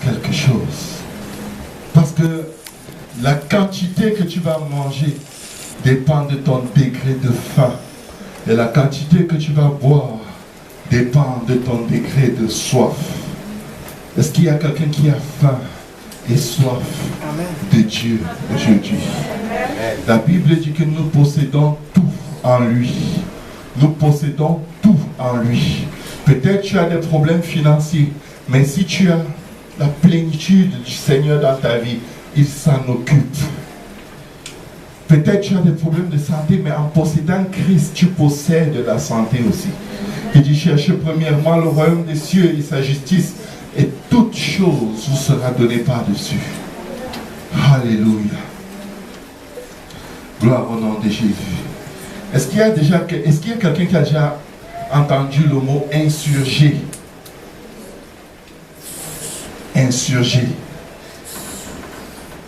quelque chose. Parce que la quantité que tu vas manger dépend de ton degré de faim. Et la quantité que tu vas boire dépend de ton degré de soif. Est-ce qu'il y a quelqu'un qui a faim et soif de Dieu aujourd'hui? La Bible dit que nous possédons tout en lui. Nous possédons tout en lui. Peut-être tu as des problèmes financiers, mais si tu as la plénitude du Seigneur dans ta vie, il s'en occupe. Peut-être tu as des problèmes de santé, mais en possédant Christ, tu possèdes la santé aussi. Il dit, cherchez premièrement le royaume des cieux et sa justice, et toute chose vous sera donnée par-dessus. Alléluia. Gloire au nom de Jésus. Est-ce qu'il y a quelqu'un qui a déjà entendu le mot insurgé? Insurgé.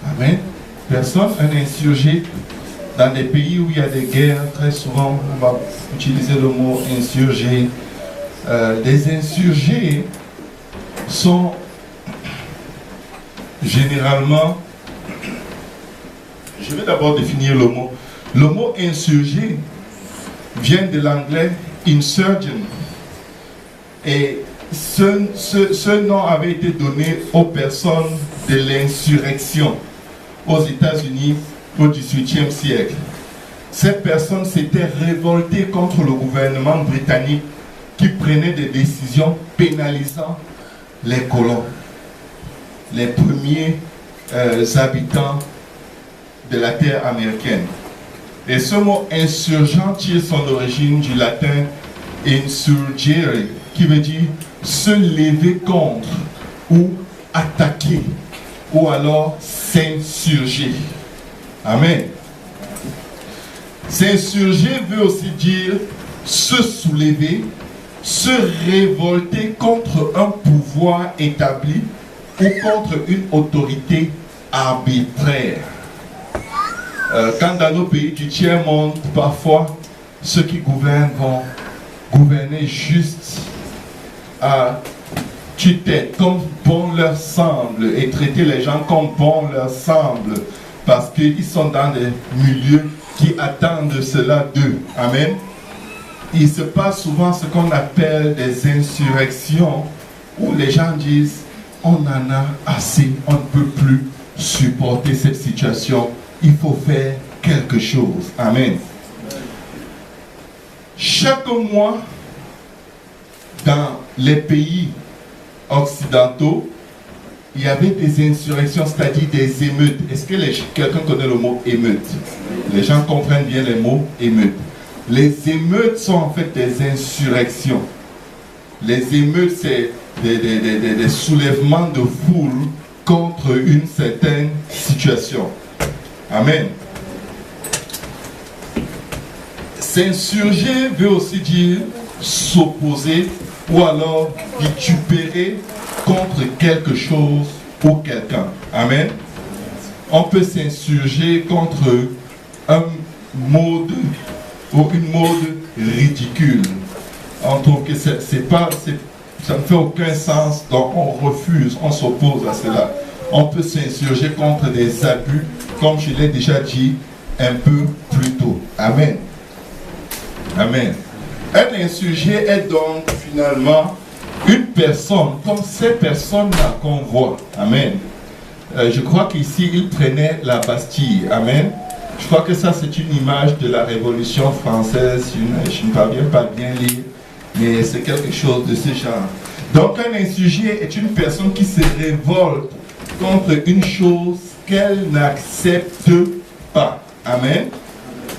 Amen. Personne, un insurgé, dans des pays où il y a des guerres, très souvent on va utiliser le mot insurgé. Les insurgés sont généralement, je vais d'abord définir le mot. Le mot insurgé vient de l'anglais insurgent. Et ce nom avait été donné aux personnes de l'insurrection aux États-Unis au XVIIIe siècle. Ces personnes s'étaient révoltées contre le gouvernement britannique qui prenait des décisions pénalisant les colons, les premiers habitants de la terre américaine. Et ce mot insurgent tire son origine du latin insurgere, qui veut dire se lever contre ou attaquer, ou alors s'insurger. Amen. S'insurger veut aussi dire se soulever, se révolter contre un pouvoir établi ou contre une autorité arbitraire. Quand dans nos pays du tiers-monde, parfois, ceux qui gouvernent vont gouverner juste à tue-tête, comme bon leur semble, et traiter les gens comme bon leur semble, parce qu'ils sont dans des milieux qui attendent cela d'eux. Amen. Il se passe souvent ce qu'on appelle des insurrections, où les gens disent, on en a assez, on ne peut plus supporter cette situation, il faut faire quelque chose. Amen. Chaque mois, dans les pays occidentaux, il y avait des insurrections, c'est-à-dire des émeutes. Est-ce que quelqu'un connaît le mot émeute? Les gens comprennent bien les mots émeute. Les émeutes sont en fait des insurrections. Les émeutes, c'est des soulèvements de foule contre une certaine situation. Amen. S'insurger veut aussi dire s'opposer ou alors vitupérer contre quelque chose ou quelqu'un. Amen. On peut s'insurger contre un mode ou une mode ridicule. On trouve que ça ne fait aucun sens, donc on refuse, on s'oppose à cela. On peut s'insurger contre des abus, comme je l'ai déjà dit un peu plus tôt. Amen. Amen. Un insurgé est donc finalement une personne, comme ces personnes-là qu'on voit. Amen. Je crois qu'ici, il prenait la Bastille. Amen. Je crois que ça, c'est une image de la Révolution française. Je ne parviens pas bien lire, mais c'est quelque chose de ce genre. Donc, un insurgé est une personne qui se révolte contre une chose qu'elle n'accepte pas. Amen.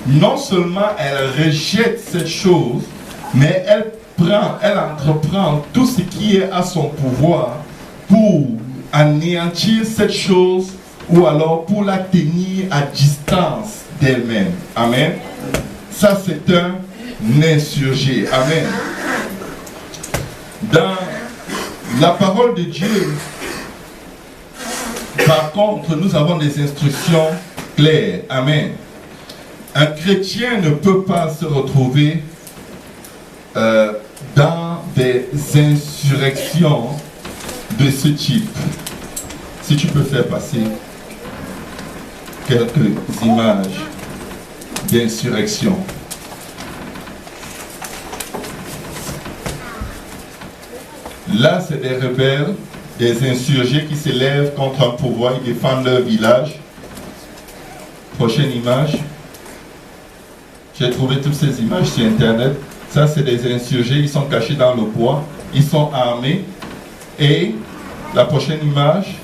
Non seulement elle rejette cette chose, mais elle entreprend tout ce qui est à son pouvoir pour anéantir cette chose ou alors pour la tenir à distance d'elle-même. Amen. Ça, c'est un insurgé. Amen. Dans la parole de Dieu, par contre, nous avons des instructions claires. Amen. Un chrétien ne peut pas se retrouver dans des insurrections de ce type. Si tu peux faire passer quelques images d'insurrection. Là, c'est des rebelles, des insurgés qui s'élèvent contre un pouvoir, ils défendent leur village. Prochaine image. J'ai trouvé toutes ces images sur Internet. Ça, c'est des insurgés, ils sont cachés dans le bois, ils sont armés. Et la prochaine image,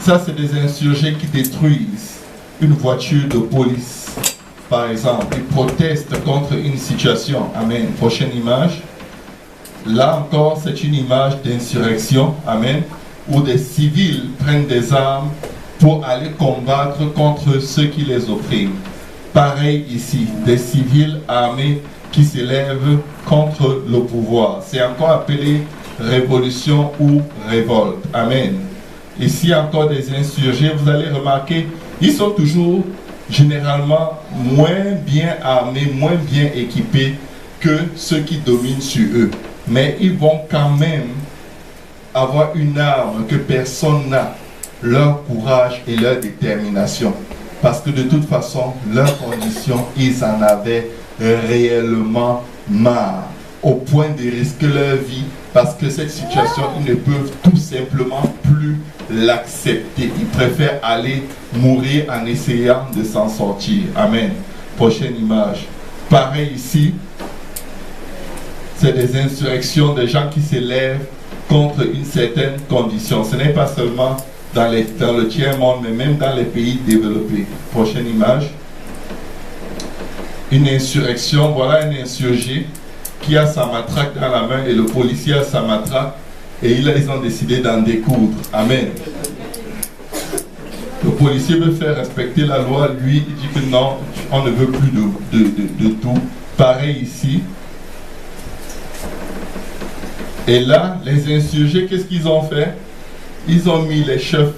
ça, c'est des insurgés qui détruisent une voiture de police, par exemple. Ils protestent contre une situation. Amen. Prochaine image. Là encore, c'est une image d'insurrection. Amen. Où des civils prennent des armes pour aller combattre contre ceux qui les oppriment. Pareil ici, des civils armés qui s'élèvent contre le pouvoir. C'est encore appelé révolution ou révolte. Amen. Ici encore des insurgés, vous allez remarquer, ils sont toujours généralement moins bien armés, moins bien équipés que ceux qui dominent sur eux. Mais ils vont quand même avoir une arme que personne n'a, leur courage et leur détermination. Parce que de toute façon, leurs conditions, ils en avaient réellement marre, au point de risquer leur vie, parce que cette situation, ils ne peuvent tout simplement plus l'accepter. Ils préfèrent aller mourir en essayant de s'en sortir. Amen. Prochaine image. Pareil ici, c'est des insurrections, des gens qui s'élèvent contre une certaine condition. Ce n'est pas seulement dans le tiers-monde, mais même dans les pays développés. Prochaine image. Une insurrection, voilà un insurgé qui a sa matraque dans la main et le policier a sa matraque et ils ont décidé d'en découdre. Amen. Le policier veut faire respecter la loi, lui il dit que non, on ne veut plus de tout. Pareil ici. Et là, les insurgés, qu'est-ce qu'ils ont fait? Ils ont mis les chefs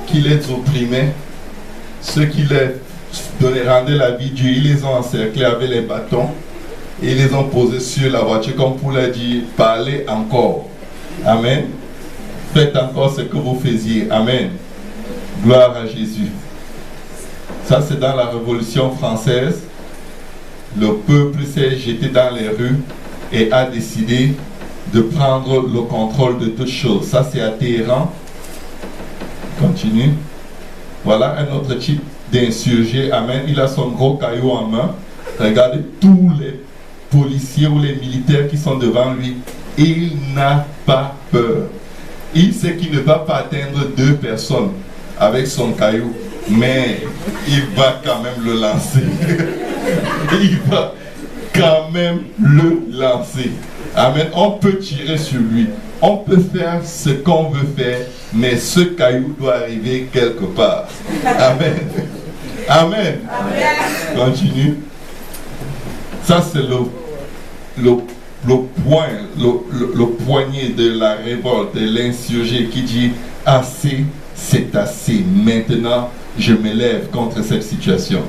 qui les opprimaient, ceux qui les rendaient la vie dure, ils les ont encerclés avec les bâtons et ils les ont posés sur la voiture comme pour leur dire, parlez encore. Amen. Faites encore ce que vous faisiez. Amen. Gloire à Jésus. Ça, c'est dans la Révolution française. Le peuple s'est jeté dans les rues et a décidé de prendre le contrôle de toutes choses. Ça, c'est à Téhéran. Continue. Voilà un autre type d'insurgé. Amen. Il a son gros caillou en main. Regardez tous les policiers ou les militaires qui sont devant lui. Il n'a pas peur. Il sait qu'il ne va pas atteindre 2 personnes avec son caillou. Mais il va quand même le lancer. Il va quand même le lancer. Amen. On peut tirer sur lui. On peut faire ce qu'on veut faire, mais ce caillou doit arriver quelque part. Amen. Amen. Amen. Continue. Ça, c'est le poignet de la révolte, de l'insurgé qui dit assez, c'est assez. Maintenant, je m'élève contre cette situation.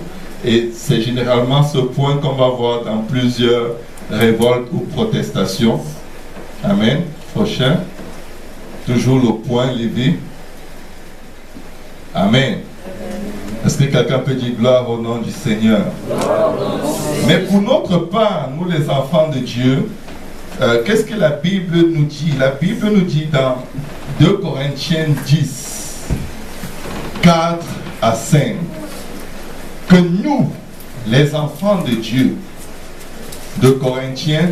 Et c'est généralement ce point qu'on va voir dans plusieurs révoltes ou protestations. Amen. Prochain. Toujours le poing levé. Amen. Est-ce que quelqu'un peut dire gloire au nom du Seigneur? Mais pour notre part, nous les enfants de Dieu, qu'est-ce que la Bible nous dit? La Bible nous dit dans 2 Corinthiens 10, 4 à 5, que nous, les enfants de Dieu, 2 Corinthiens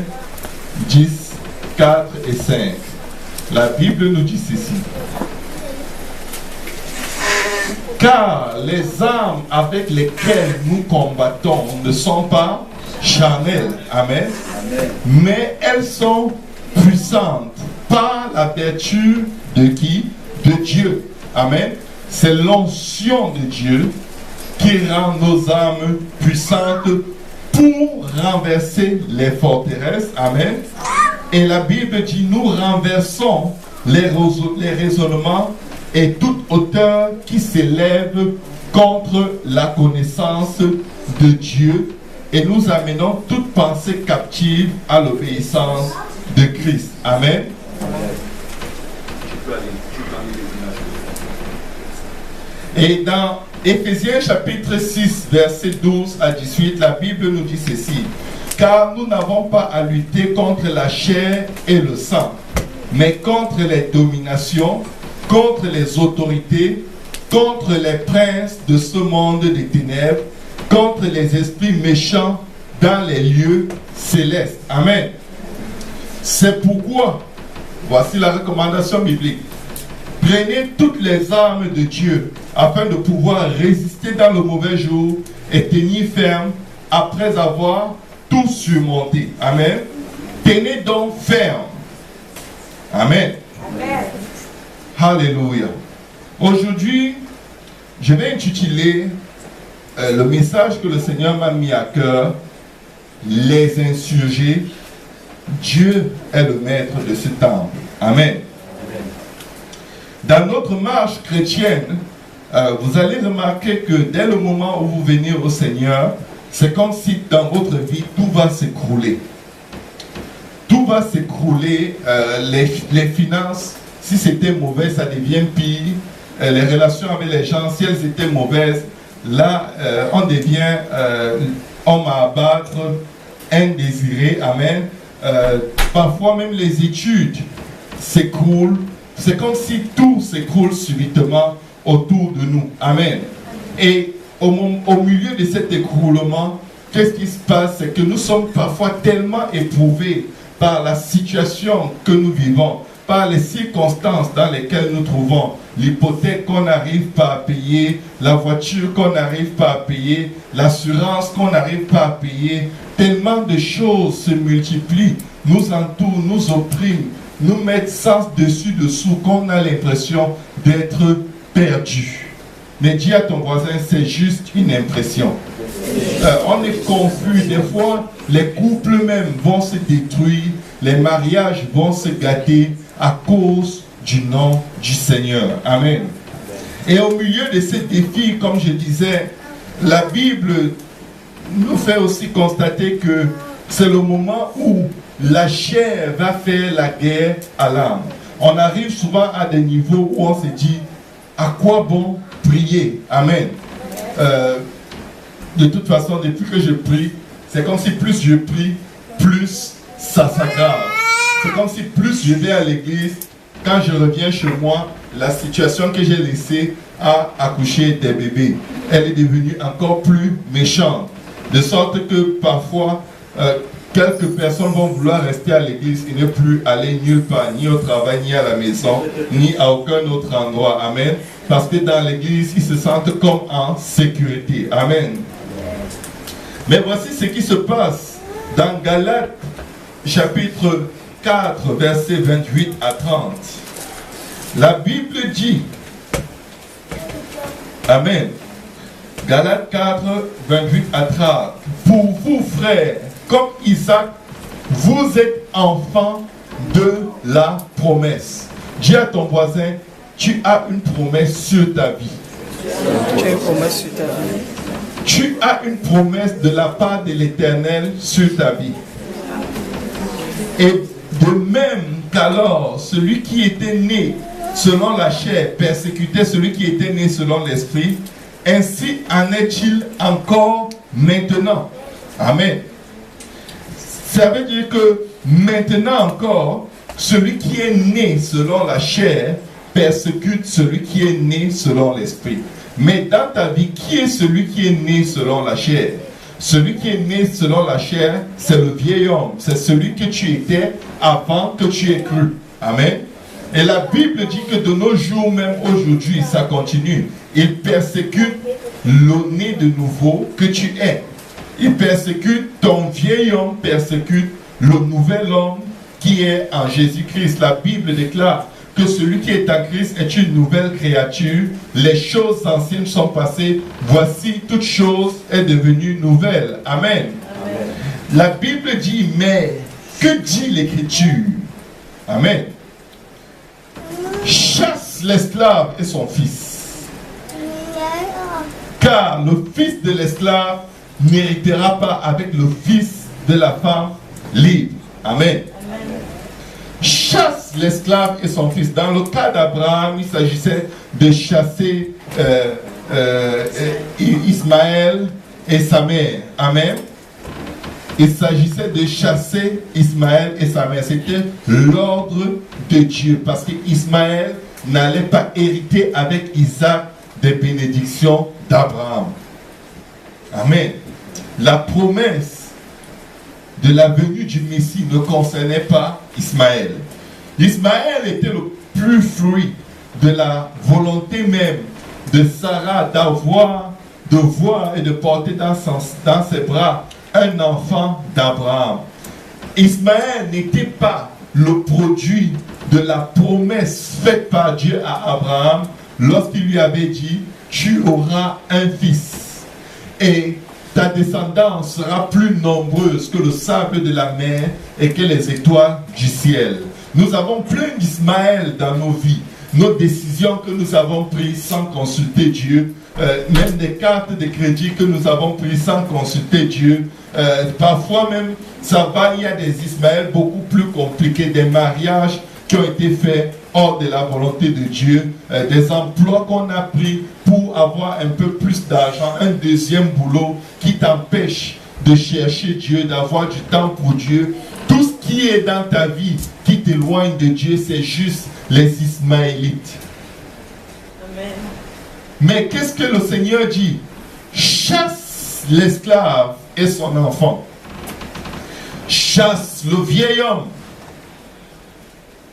10, 4 et 5, la Bible nous dit ceci. Car les armes avec lesquelles nous combattons ne sont pas charnelles, amen, mais elles sont puissantes par la vertu de qui? De Dieu, amen. C'est l'onction de Dieu qui rend nos âmes puissantes pour renverser les forteresses, amen. Et la Bible dit, nous renversons les raisonnements et toute hauteur qui s'élève contre la connaissance de Dieu, et nous amenons toute pensée captive à l'obéissance de Christ. Amen. Et dans Éphésiens chapitre 6, verset 12 à 18, la Bible nous dit ceci. Car nous n'avons pas à lutter contre la chair et le sang, mais contre les dominations, contre les autorités, contre les princes de ce monde des ténèbres, contre les esprits méchants dans les lieux célestes. Amen. C'est pourquoi, voici la recommandation biblique. Prenez toutes les armes de Dieu afin de pouvoir résister dans le mauvais jour et tenir ferme après avoir tout surmonté. Amen. Tenez donc ferme. Amen. Amen. Alléluia. Aujourd'hui, je vais intituler le message que le Seigneur m'a mis à cœur, les insurgés. Dieu est le maître de ce temple. Amen. Dans notre marche chrétienne, vous allez remarquer que dès le moment où vous venez au Seigneur, c'est comme si dans votre vie, tout va s'écrouler. Tout va s'écrouler. Les finances, si c'était mauvais, ça devient pire. Les relations avec les gens, si elles étaient mauvaises, là, on devient homme à abattre, indésiré. Amen. Parfois même les études s'écroulent. C'est comme si tout s'écroule subitement autour de nous. Amen. Et au milieu de cet écroulement, qu'est-ce qui se passe? C'est que nous sommes parfois tellement éprouvés par la situation que nous vivons, par les circonstances dans lesquelles nous trouvons, l'hypothèque qu'on n'arrive pas à payer, la voiture qu'on n'arrive pas à payer, l'assurance qu'on n'arrive pas à payer, tellement de choses se multiplient, nous entourent, nous oppriment, nous mettent sens dessus-dessous qu'on a l'impression d'être perdu. Mais dis à ton voisin, c'est juste une impression. On est confus. Des fois, les couples même vont se détruire, les mariages vont se gâter à cause du nom du Seigneur. Amen. Et au milieu de ces défis, comme je disais, la Bible nous fait aussi constater que c'est le moment où la chair va faire la guerre à l'âme. On arrive souvent à des niveaux où on se dit, à quoi bon prier? Amen. De toute façon, depuis que je prie, c'est comme si plus je prie, plus ça s'aggrave. C'est comme si plus je vais à l'église, quand je reviens chez moi, la situation que j'ai laissée à accoucher des bébés, elle est devenue encore plus méchante. De sorte que parfois, quelques personnes vont vouloir rester à l'église et ne plus aller nulle part, ni au travail, ni à la maison, ni à aucun autre endroit. Amen. Parce que dans l'église, ils se sentent comme en sécurité. Amen. Mais voici ce qui se passe dans Galates, chapitre 4, versets 28 à 30. La Bible dit, Amen. Galates 4, 28 à 30. Pour vous, frères, comme Isaac, vous êtes enfants de la promesse. Dis à ton voisin, tu as une promesse sur ta vie. Tu as une promesse sur ta vie. Tu as une promesse de la part de l'Éternel sur ta vie. Et de même qu'alors, celui qui était né selon la chair persécutait celui qui était né selon l'esprit, ainsi en est-il encore maintenant. Amen. Ça veut dire que maintenant encore, celui qui est né selon la chair persécute celui qui est né selon l'esprit. Mais dans ta vie, qui est celui qui est né selon la chair? Celui qui est né selon la chair, c'est le vieil homme. C'est celui que tu étais avant que tu aies cru. Amen. Et la Bible dit que de nos jours, même aujourd'hui, ça continue. Il persécute le né de nouveau que tu es. Il persécute ton vieil homme, persécute le nouvel homme qui est en Jésus-Christ. La Bible déclare que celui qui est en Christ est une nouvelle créature. Les choses anciennes sont passées. Voici, toute chose est devenue nouvelle. Amen. Amen. La Bible dit, mais que dit l'Écriture? Amen. Chasse l'esclave et son fils. Car le fils de l'esclave n'héritera pas avec le fils de la femme libre. Amen. Amen. Chasse chasse l'esclave et son fils. Dans le cas d'Abraham, il s'agissait de chasser Ismaël et sa mère. Amen. Il s'agissait de chasser Ismaël et sa mère. C'était l'ordre de Dieu. Parce qu'Ismaël n'allait pas hériter avec Isaac des bénédictions d'Abraham. Amen. La promesse de la venue du Messie ne concernait pas Ismaël. Ismaël était le plus fruit de la volonté même de Sarah de voir et de porter dans ses bras un enfant d'Abraham. Ismaël n'était pas le produit de la promesse faite par Dieu à Abraham lorsqu'il lui avait dit « Tu auras un fils et ta descendance sera plus nombreuse que le sable de la mer et que les étoiles du ciel. » Nous avons plein d'Ismaël dans nos vies. Nos décisions que nous avons prises sans consulter Dieu, même des cartes de crédit que nous avons prises sans consulter Dieu. Parfois même, ça va, il y a des Ismaël beaucoup plus compliqués, des mariages qui ont été faits hors de la volonté de Dieu, des emplois qu'on a pris pour avoir un peu plus d'argent, un deuxième boulot qui t'empêche de chercher Dieu, d'avoir du temps pour Dieu. Tout ce qui est dans ta vie qui t'éloigne de Dieu, c'est juste les Ismaélites. Amen. Mais qu'est-ce que le Seigneur dit? Chasse l'esclave et son enfant. Chasse le vieil homme.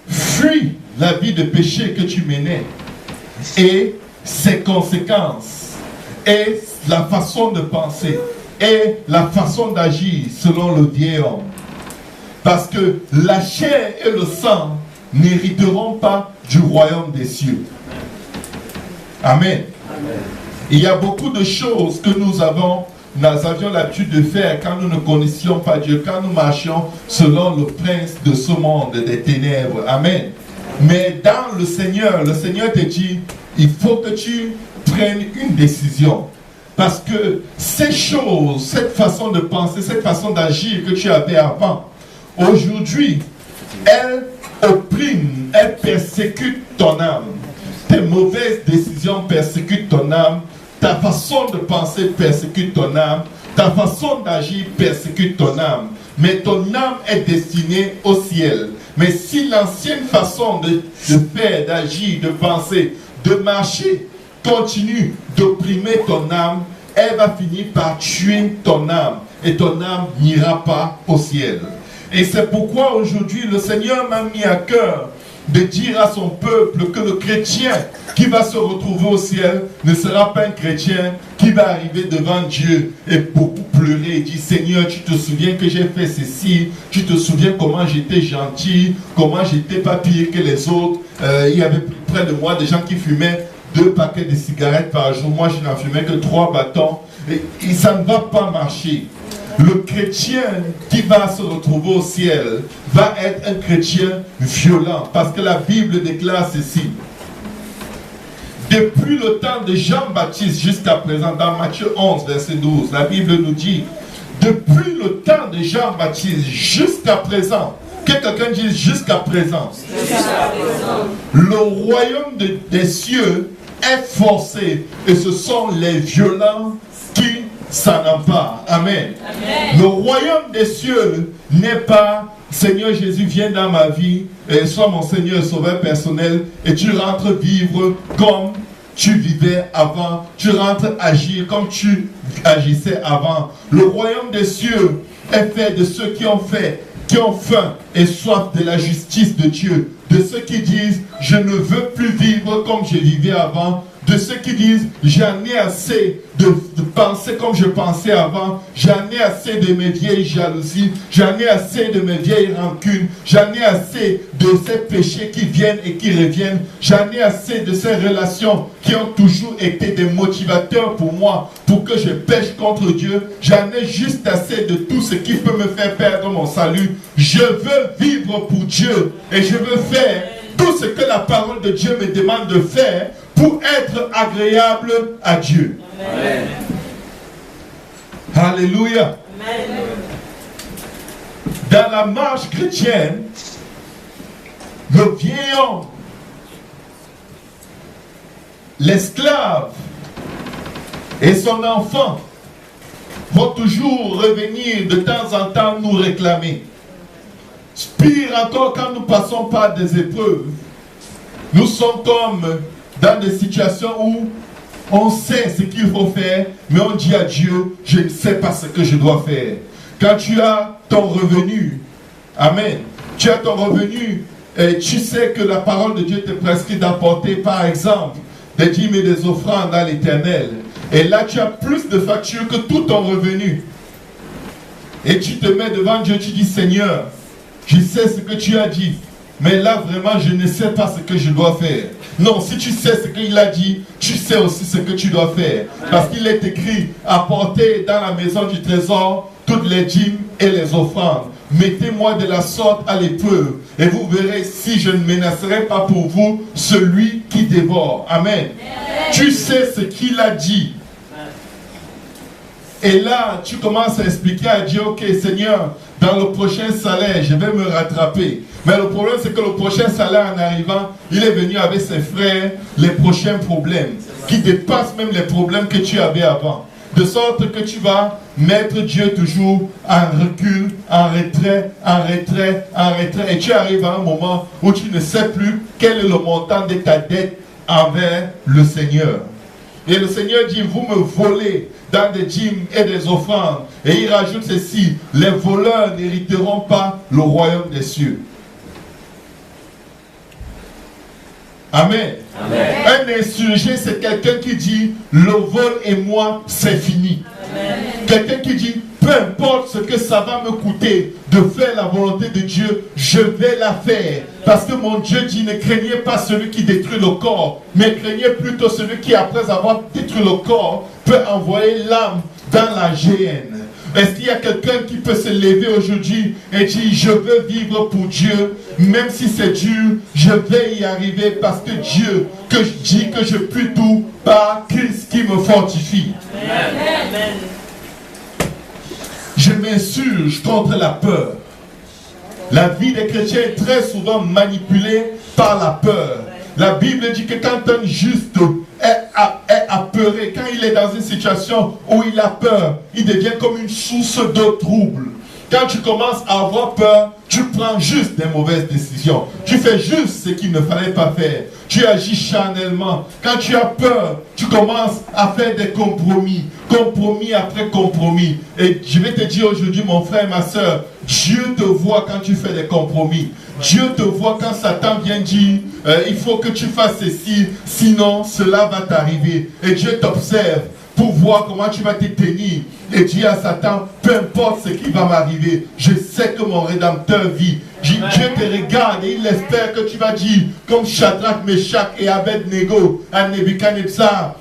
Fuis la vie de péché que tu menais et ses conséquences et la façon de penser et la façon d'agir selon le vieil homme. Parce que la chair et le sang n'hériteront pas du royaume des cieux. Amen. Amen. Il y a beaucoup de choses que nous avions l'habitude de faire quand nous ne connaissions pas Dieu, quand nous marchions selon le prince de ce monde des ténèbres. Amen. Mais dans le Seigneur te dit, il faut que tu prennes une décision. Parce que ces choses, cette façon de penser, cette façon d'agir que tu avais avant, aujourd'hui, elle opprime, elle persécute ton âme. Tes mauvaises décisions persécutent ton âme. Ta façon de penser persécute ton âme. Ta façon d'agir persécute ton âme. Mais ton âme est destinée au ciel. Mais si l'ancienne façon de faire, d'agir, de penser, de marcher continue d'opprimer ton âme, elle va finir par tuer ton âme. Et ton âme n'ira pas au ciel. Et c'est pourquoi aujourd'hui le Seigneur m'a mis à cœur de dire à son peuple que le chrétien qui va se retrouver au ciel ne sera pas un chrétien qui va arriver devant Dieu et beaucoup pleurer et dire « Seigneur, tu te souviens que j'ai fait ceci, tu te souviens comment j'étais gentil, comment j'étais pas pire que les autres. Il y avait près de moi des gens qui fumaient 2 paquets de cigarettes par jour, moi je n'en fumais que 3 bâtons. » Et ça ne va pas marcher. Le chrétien qui va se retrouver au ciel va être un chrétien violent. Parce que la Bible déclare ceci. Depuis le temps de Jean-Baptiste jusqu'à présent, dans Matthieu 11, verset 12, la Bible nous dit, depuis le temps de Jean-Baptiste jusqu'à présent, que quelqu'un dise jusqu'à présent, le royaume des cieux est forcé et ce sont les violents qui s'en emparent. Amen. Amen. Le royaume des cieux n'est pas Seigneur Jésus, viens dans ma vie et sois mon Seigneur sauveur personnel et tu rentres vivre comme tu vivais avant, tu rentres agir comme tu agissais avant. Le royaume des cieux est fait de ceux qui ont faim et soif de la justice de Dieu, de ceux qui disent je ne veux plus vivre comme je vivais avant, de ceux qui disent j'en ai assez de penser comme je pensais avant, j'en ai assez de mes vieilles jalousies, j'en ai assez de mes vieilles rancunes, j'en ai assez de ces péchés qui viennent et qui reviennent, j'en ai assez de ces relations qui ont toujours été des motivateurs pour moi, pour que je pêche contre Dieu, j'en ai juste assez de tout ce qui peut me faire perdre mon salut. Je veux vivre pour Dieu et je veux faire tout ce que la parole de Dieu me demande de faire pour être agréable à Dieu. Amen. Alléluia. Amen. Dans la marche chrétienne, le vieil homme, l'esclave et son enfant vont toujours revenir de temps en temps nous réclamer. Pire encore, quand nous passons par des épreuves, nous sommes comme dans des situations où on sait ce qu'il faut faire, mais on dit à Dieu, je ne sais pas ce que je dois faire. Quand tu as ton revenu, amen, tu as ton revenu, et tu sais que la parole de Dieu te prescrit d'apporter, par exemple, des dîmes et des offrandes à l'Éternel. Et là, tu as plus de factures que tout ton revenu. Et tu te mets devant Dieu, tu dis, Seigneur, je sais ce que tu as dit, mais là, vraiment, je ne sais pas ce que je dois faire. Non, si tu sais ce qu'il a dit, tu sais aussi ce que tu dois faire. Parce qu'il est écrit, apportez dans la maison du trésor toutes les dîmes et les offrandes. Mettez-moi de la sorte à l'épreuve, et vous verrez si je ne menacerai pas pour vous celui qui dévore. Amen. Tu sais ce qu'il a dit. Et là, tu commences à expliquer à Dieu, ok Seigneur, dans le prochain salaire, je vais me rattraper. Mais le problème, c'est que le prochain salaire, en arrivant, il est venu avec ses frères, les prochains problèmes, qui dépassent même les problèmes que tu avais avant. De sorte que tu vas mettre Dieu toujours en recul, en retrait, en retrait, en retrait. Et tu arrives à un moment où tu ne sais plus quel est le montant de ta dette envers le Seigneur. Et le Seigneur dit, vous me volez dans des dîmes et des offrandes. Et il rajoute ceci, les voleurs n'hériteront pas le royaume des cieux. Amen. Amen. Un insurgé, c'est quelqu'un qui dit, le vol et moi, c'est fini. Quelqu'un qui dit, peu importe ce que ça va me coûter de faire la volonté de Dieu, je vais la faire. Parce que mon Dieu dit, ne craignez pas celui qui détruit le corps, mais craignez plutôt celui qui, après avoir détruit le corps, peut envoyer l'âme dans la géhenne. Est-ce qu'il y a quelqu'un qui peut se lever aujourd'hui et dire, je veux vivre pour Dieu, même si c'est dur, je vais y arriver parce que Dieu, que je dis que je puis tout par Christ qui me fortifie. Amen. Je m'insurge contre la peur. La vie des chrétiens est très souvent manipulée par la peur. La Bible dit que quand un juste est apeuré, quand il est dans une situation où il a peur, il devient comme une source de trouble. Quand tu commences à avoir peur, tu prends juste des mauvaises décisions. Tu fais juste ce qu'il ne fallait pas faire. Tu agis charnellement. Quand tu as peur, tu commences à faire des compromis. Compromis après compromis. Et je vais te dire aujourd'hui, mon frère et ma soeur, Dieu te voit quand tu fais des compromis. Dieu te voit quand Satan vient dire, il faut que tu fasses ceci, sinon cela va t'arriver. Et Dieu t'observe pour voir comment tu vas te tenir. Et dis à Satan, peu importe ce qui va m'arriver, je sais que mon Rédempteur vit. Dieu te regarde et il espère que tu vas dire, comme Shadrach, Meshach et Abednego à Nebuchadnezzar,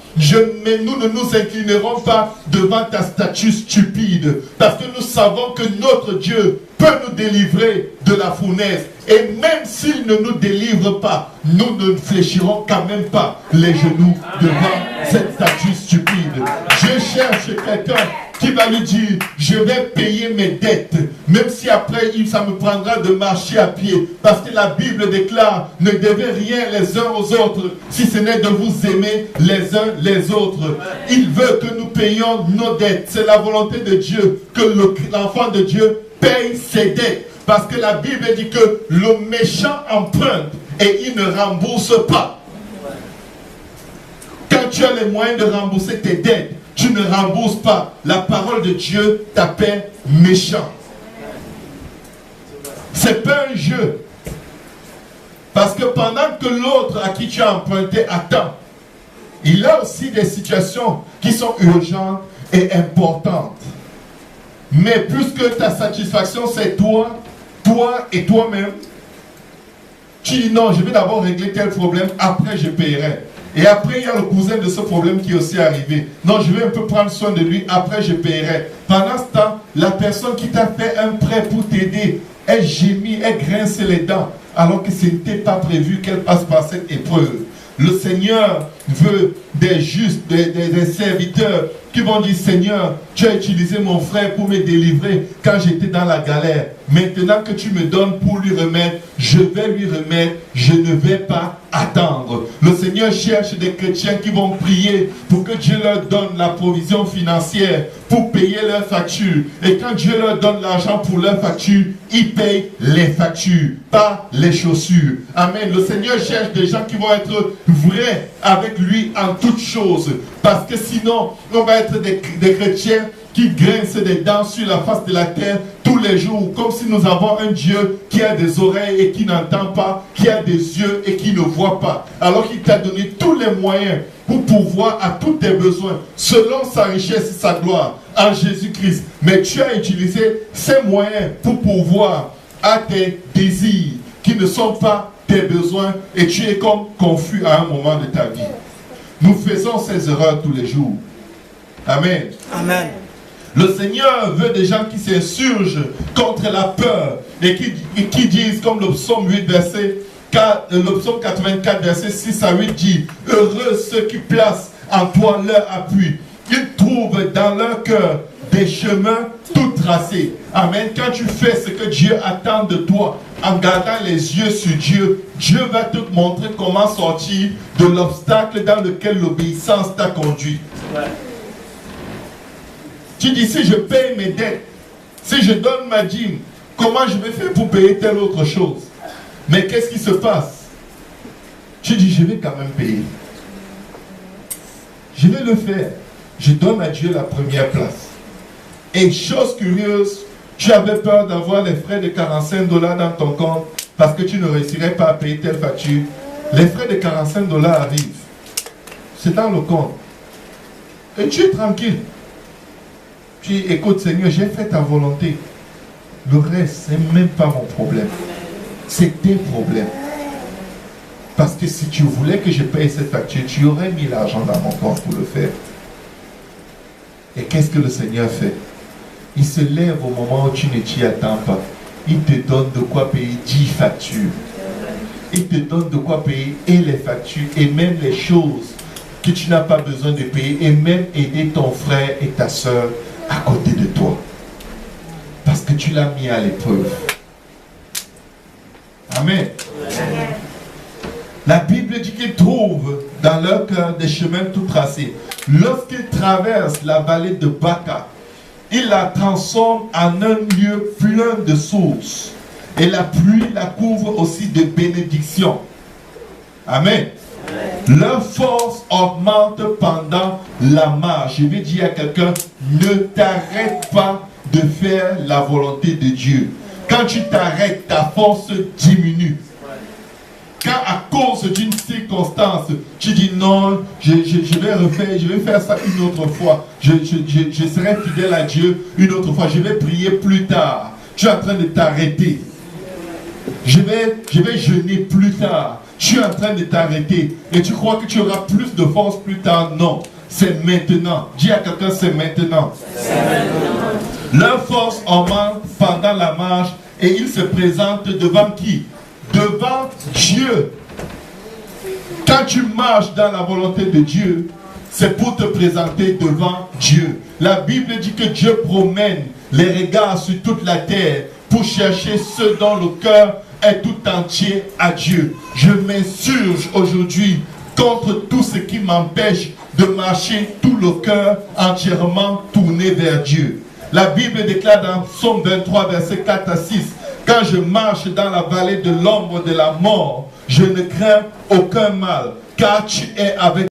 mais nous ne nous inclinerons pas devant ta statue stupide, parce que nous savons que notre Dieu peut nous délivrer de la fournaise. Et même s'il ne nous délivre pas, nous ne fléchirons quand même pas les genoux devant cette statue stupide. Je cherche quelqu'un qui va lui dire, je vais payer mes dettes, même si après ça me prendra de marcher à pied, parce que la Bible déclare, ne devez rien les uns aux autres, si ce n'est de vous aimer les uns les autres. Il veut que nous payions nos dettes. C'est la volonté de Dieu, que l'enfant de Dieu paye ses dettes. Parce que la Bible dit que le méchant emprunte et il ne rembourse pas. Quand tu as les moyens de rembourser tes dettes, tu ne rembourses pas. La parole de Dieu t'appelle méchant. C'est pas un jeu. Parce que pendant que l'autre à qui tu as emprunté attend, il a aussi des situations qui sont urgentes et importantes. Mais puisque ta satisfaction c'est toi et toi-même, tu dis non, je vais d'abord régler tel problème, après je paierai. Et après il y a le cousin de ce problème qui est aussi arrivé. Non, je vais un peu prendre soin de lui, après je paierai. Pendant ce temps, la personne qui t'a fait un prêt pour t'aider, elle gémit, elle grince les dents, alors que ce n'était pas prévu qu'elle passe par cette épreuve. Le Seigneur veut des justes, des serviteurs qui vont dire, Seigneur, tu as utilisé mon frère pour me délivrer quand j'étais dans la galère. maintenant que tu me donnes pour lui remettre, je vais lui remettre, je ne vais pas attendre. Le Seigneur cherche des chrétiens qui vont prier pour que Dieu leur donne la provision financière pour payer leurs factures. Et quand Dieu leur donne l'argent pour leurs factures, ils payent les factures, pas les chaussures. Amen. Le Seigneur cherche des gens qui vont être vrais avec lui en toutes choses. Parce que sinon, on va être des chrétiens qui grincent des dents sur la face de la terre tous les jours, comme si nous avons un Dieu qui a des oreilles et qui n'entend pas, qui a des yeux et qui ne voit pas, alors qu'il t'a donné tous les moyens pour pourvoir à tous tes besoins, selon sa richesse et sa gloire, en Jésus-Christ. Mais tu as utilisé ces moyens pour pourvoir à tes désirs, qui ne sont pas tes besoins, et tu es comme confus à un moment de ta vie. Nous faisons ces erreurs tous les jours. Amen. Amen. Le Seigneur veut des gens qui s'insurgent contre la peur et qui disent, comme le psaume 8, le psaume 84, verset 6 à 8 dit, heureux ceux qui placent en toi leur appui. Ils trouvent dans leur cœur des chemins tout tracés. Amen. Quand tu fais ce que Dieu attend de toi, en gardant les yeux sur Dieu, Dieu va te montrer comment sortir de l'obstacle dans lequel l'obéissance t'a conduit. Ouais. Tu dis, si je paye mes dettes, si je donne ma dîme, comment je vais faire pour payer telle autre chose? Mais qu'est-ce qui se passe? Tu dis, je vais quand même payer. Je vais le faire. Je donne à Dieu la première place. Et chose curieuse, tu avais peur d'avoir les frais de 45 $ dans ton compte parce que tu ne réussirais pas à payer telle facture. Les frais de 45 $ arrivent. C'est dans le compte. Et tu es tranquille. Tu dis, écoute Seigneur, j'ai fait ta volonté. Le reste, ce n'est même pas mon problème. C'est tes problèmes. Parce que si tu voulais que je paye cette facture, tu aurais mis l'argent dans mon compte pour le faire. Et qu'est-ce que le Seigneur fait? Il se lève au moment où tu ne t'y attends pas. Il te donne de quoi payer 10 factures. Il te donne de quoi payer et les factures et même les choses que tu n'as pas besoin de payer et même aider ton frère et ta soeur à côté de toi. Parce que tu l'as mis à l'épreuve. Amen. La Bible dit qu'ils trouvent dans leur cœur des chemins tout tracés. Lorsqu'ils traversent la vallée de Baca, ils la transforment en un lieu plein de sources. Et la pluie la couvre aussi de bénédictions. Amen. Leur force augmente pendant la marche. Je vais dire à quelqu'un, ne t'arrête pas de faire la volonté de Dieu. Quand tu t'arrêtes, ta force diminue. Quand à cause d'une circonstance, tu dis non, je vais faire ça une autre fois. Je serai fidèle à Dieu une autre fois. Je vais prier plus tard. Tu es en train de t'arrêter. Je vais jeûner plus tard. Tu es en train de t'arrêter. Et tu crois que tu auras plus de force plus tard? Non. C'est maintenant. Dis à quelqu'un, c'est maintenant. C'est maintenant. Leur force augmente pendant la marche et ils se présentent devant qui? Devant Dieu. Quand tu marches dans la volonté de Dieu, c'est pour te présenter devant Dieu. La Bible dit que Dieu promène les regards sur toute la terre pour chercher ceux dont le cœur est tout entier à Dieu. Je m'insurge aujourd'hui contre tout ce qui m'empêche de marcher tout le cœur entièrement tourné vers Dieu. La Bible déclare dans Psaume 23, versets 4 à 6, quand je marche dans la vallée de l'ombre de la mort, je ne crains aucun mal, car tu es avec